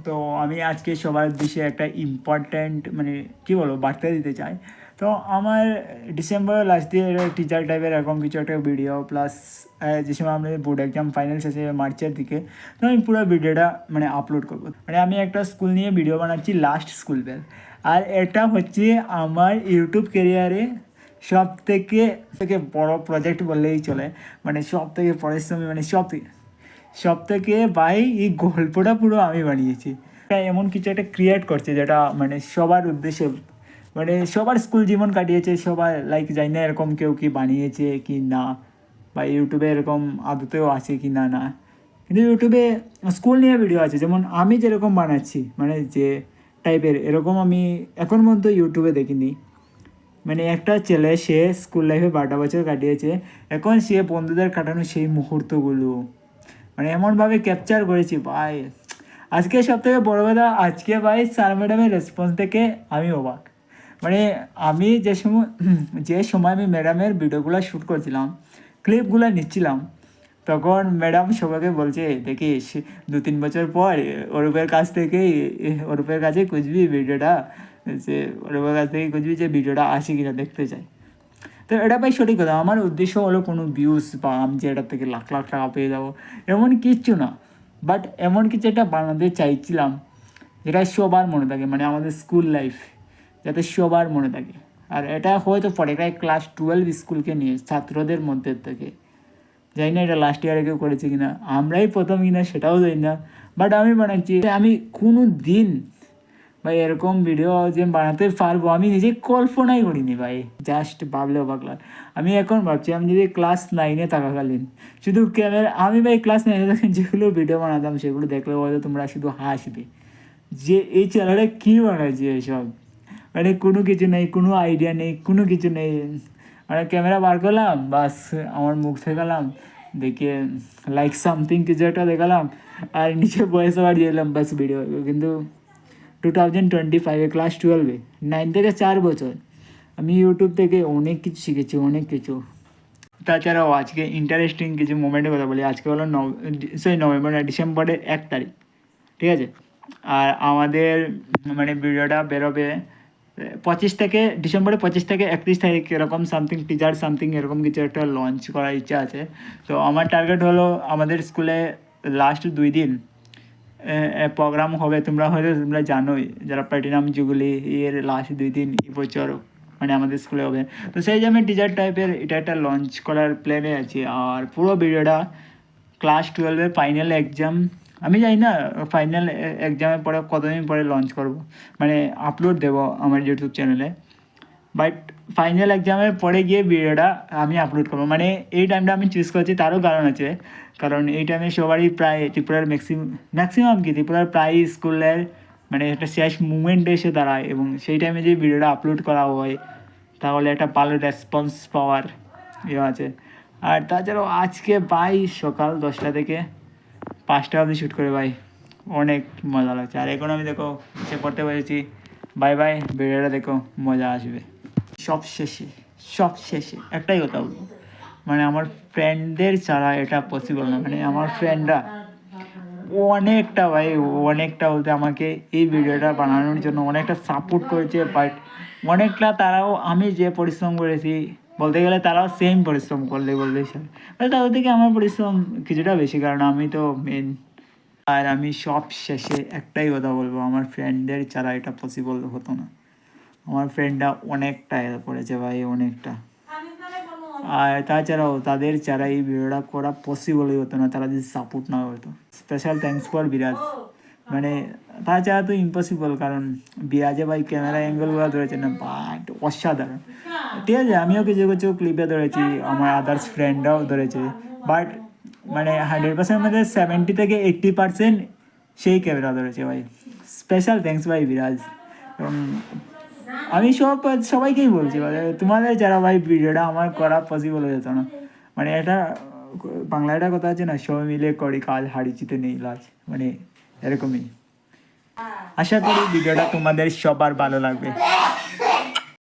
তো আমি আজকে সবার উদ্দেশ্যে একটা ইম্পর্ট্যান্ট মানে কী বলবো বার্তা দিতে চাই। তো আমার ডিসেম্বরের লাস্ট দিয়ে টিচার টাইপের এরকম কিছু একটা ভিডিও প্লাস যে সময় আমাদের বোর্ড এক্সাম ফাইনাল শেষে মার্চের দিকে, তো আমি পুরো ভিডিওটা মানে আপলোড করবো। মানে আমি একটা স্কুল নিয়ে ভিডিও বানাচ্ছি, লাস্ট স্কুল বেল। আর এটা হচ্ছে আমার ইউটিউব ক্যারিয়ারে সব থেকে বড় প্রজেক্ট বললেই চলে। মানে সব থেকে পরিশ্রমী, মানে সব থেকে ভাই এই গল্পটা পুরো আমি বানিয়েছি। এমন কিছু একটা ক্রিয়েট করছে যেটা মানে সবার উদ্দেশ্যে, মানে সবার স্কুল জীবন কাটিয়েছে সবাই, লাইক জানি না এরকম কেউ কি বানিয়েছে কি না, বা ইউটিউবে এরকম আদতেও আছে কি না না, কিন্তু ইউটিউবে স্কুল নিয়ে ভিডিও আছে। যেমন আমি যেরকম বানাচ্ছি মানে যে টাইপের, এরকম আমি এখন পর্যন্ত ইউটিউবে দেখিনি। মানে একটা ছেলে সে স্কুল লাইফে 12টা বছর কাটিয়েছে, এখন সে বন্ধুদের কাটানো সেই মুহূর্তগুলো মানে এমনভাবে ক্যাপচার করেছি ভাই। আজকে সব থেকে বড়ো কথা, আজকে ভাই স্যার ম্যাডামের রেসপন্স থেকে আমি অবাক। মানে আমি যে সময় আমি ম্যাডামের ভিডিওগুলো শ্যুট করছিলাম, ক্লিপগুলো নিচ্ছিলাম, তখন ম্যাডাম সবাইকে বলছে দেখিস 2-3 বছর পর অরূপের কাছে খুঁজবি ভিডিওটা, যে অরূপের কাছ থেকে খুঁজবি যে ভিডিওটা আসে কিনা দেখতে চাই। তো এটা ভাই সঠিক কথা। আমার উদ্দেশ্য হলো কোনো ভিউজ বা আমি যে এটার থেকে লাখ লাখ টাকা পেয়ে যাবো এমন কিচ্ছু না, বাট এমন কিছু একটা বানাতে চাইছিলাম যেটা সবার মনে থাকে, মানে আমাদের স্কুল লাইফ যাতে সবার মনে থাকে। আর এটা হয়তো পরে এটা ক্লাস 12 স্কুলকে নিয়ে ছাত্রদের মধ্যে থেকে, জানি না এটা লাস্ট ইয়ারে কেউ করেছে কিনা, আমরাই প্রথম কিনা সেটাও জানি না, বাট আমি বানাচ্ছি। আমি কোনো দিন ভাই এরকম ভিডিও যে বানাতে পারবো আমি নিজে কল্পনাই করিনি ভাই, জাস্ট ভাবলেও অবাক লাগে। আমি এখন ভাবছি আমি যদি ক্লাস 9-এ থাকাকালীন শুধু ক্যামেরা, আমি ভাই ক্লাস 9-এ যেগুলো ভিডিও বানাতাম সেগুলো দেখলে হয়তো তোমরা শুধু হাসবে যে এই চ্যানেলে কী বানাচ্ছে এসব। মানে কোনো কিছু নেই, কোনো আইডিয়া নেই, কোনো কিছু নেই। মানে ক্যামেরা বার করলাম, বাস আমার মুখ দেখালাম, দেখে লাইক সামথিং কিছু একটা দেখালাম, আর নিচে ভয়েস ওভার দিয়ে দিলাম, বাস ভিডিও। কিন্তু 2025-এ ক্লাস 12-এ 9 থেকে 4 বছর আমি ইউটিউব থেকে অনেক কিছু শিখেছি, অনেক কিছু। তাছাড়াও আজকে ইন্টারেস্টিং কিছু মোমেন্টের কথা বলি। আজকে হলো নভেম্বর না, ডিসেম্বরের 1 তারিখ, ঠিক আছে? আর আমাদের মানে ভিডিওটা বেরোবে ডিসেম্বরের 25 থেকে 31 তারিখ এরকম সামথিং, টিচার সামথিং এরকম কিছু একটা লঞ্চ করার ইচ্ছা আছে। তো আমার টার্গেট হলো আমাদের স্কুলে লাস্ট 2 দিন প্রোগ্রাম হবে। তোমরা জানোই যারা প্ল্যাটিনাম জুবলি এর লাস্ট 2 দিন এই বছর মানে আমাদের স্কুলে হবে। তো সেই জন্য টিচার টাইপের এটা একটা লঞ্চ করার প্ল্যানে আছি। আর পুরো ভিডিওটা ক্লাস 12-এর ফাইনাল এক্সাম, আমি জানি না ফাইনাল এক্সামের পরে কতদিন পরে লঞ্চ করব, মানে আপলোড দেবো আমার ইউটিউব চ্যানেলে। বাট ফাইনাল এক্সামের পরে গিয়ে ভিডিওটা আমি আপলোড করবো। মানে এই টাইমটা আমি চুজ করছি তারও কারণ আছে, কারণ এই টাইমে সবারই প্রায় ত্রিপুরার ম্যাক্সিমাম ত্রিপুরার প্রায় স্কুলের মানে একটা শেষ মুভমেন্টে এসে দাঁড়ায়, এবং সেই টাইমে যে ভিডিওটা আপলোড করা হয় তাহলে একটা ভালো রেসপন্স পাওয়ার ইয়ে আছে। আর তাছাড়াও আজকে ভাই সকাল 10টা থেকে 5টা অবধি শ্যুট করে ভাই, অনেক মজা লাগছে। আর এখন আমি দেখো সে পড়তে পেরেছি। বাই বাই, ভিডিওটা দেখো, মজা আসবে। সব শেষে একটাই কথা বলবো, মানে আমার ফ্রেন্ডদের ছাড়া এটা পসিবল না। মানে আমার ফ্রেন্ডরা অনেকটা ভাই, অনেকটা বলতে আমাকে এই ভিডিওটা বানানোর জন্য অনেকটা সাপোর্ট করেছে। বাট অনেকটা তারাও আমি যে পরিশ্রম করেছি বলতে গেলে তারাও সেম পরিশ্রম বললেই মানে তাদের থেকে আমার পরিশ্রম কিছুটা বেশি, কারণ আমি তো মেন। আর আমি সব শেষে একটাই কথা বলবো, আমার ফ্রেন্ডদের ছাড়া এটা পসিবল হতো না। আমার ফ্রেন্ডরা অনেকটা হেল্প করেছে ভাই, অনেকটা। আর তাছাড়াও তাদের ছাড়া এই ভিডিওটা করা পসিবলই হতো না, তারা যদি সাপোর্ট না করতো। স্পেশাল থ্যাঙ্কস ফর বিরাজ। মানে তাছাড়া তো ইম্পসিবল, কারণ বিরাজে ভাই ক্যামেরা অ্যাঙ্গেলগুলো ধরেছে না বাট অসাধারণ। ঠিক আছে, আমিও কিছু কিছু ক্লিপে ধরেছি, আমার আদার্স ফ্রেন্ডরাও ধরেছে, বাট মানে 100%-এর মধ্যে 70 থেকে 80% সেই ক্যামেরা ধরেছে ভাই। স্পেশাল থ্যাঙ্কস ভাই বিরাজ। এবং আমি সবাইকেই বলছি, মানে তোমাদের যারা ভাই ভিডিওটা আমার করা পসিবল হয়ে যেত না। মানে এটা বাংলায় একটা কথা আছে না, সবাই মিলে করি কাজ, হাড়ি জিতে নেই লাজ, মানে এরকমই। আশা করি ভিডিওটা তোমাদের সবার ভালো লাগবে।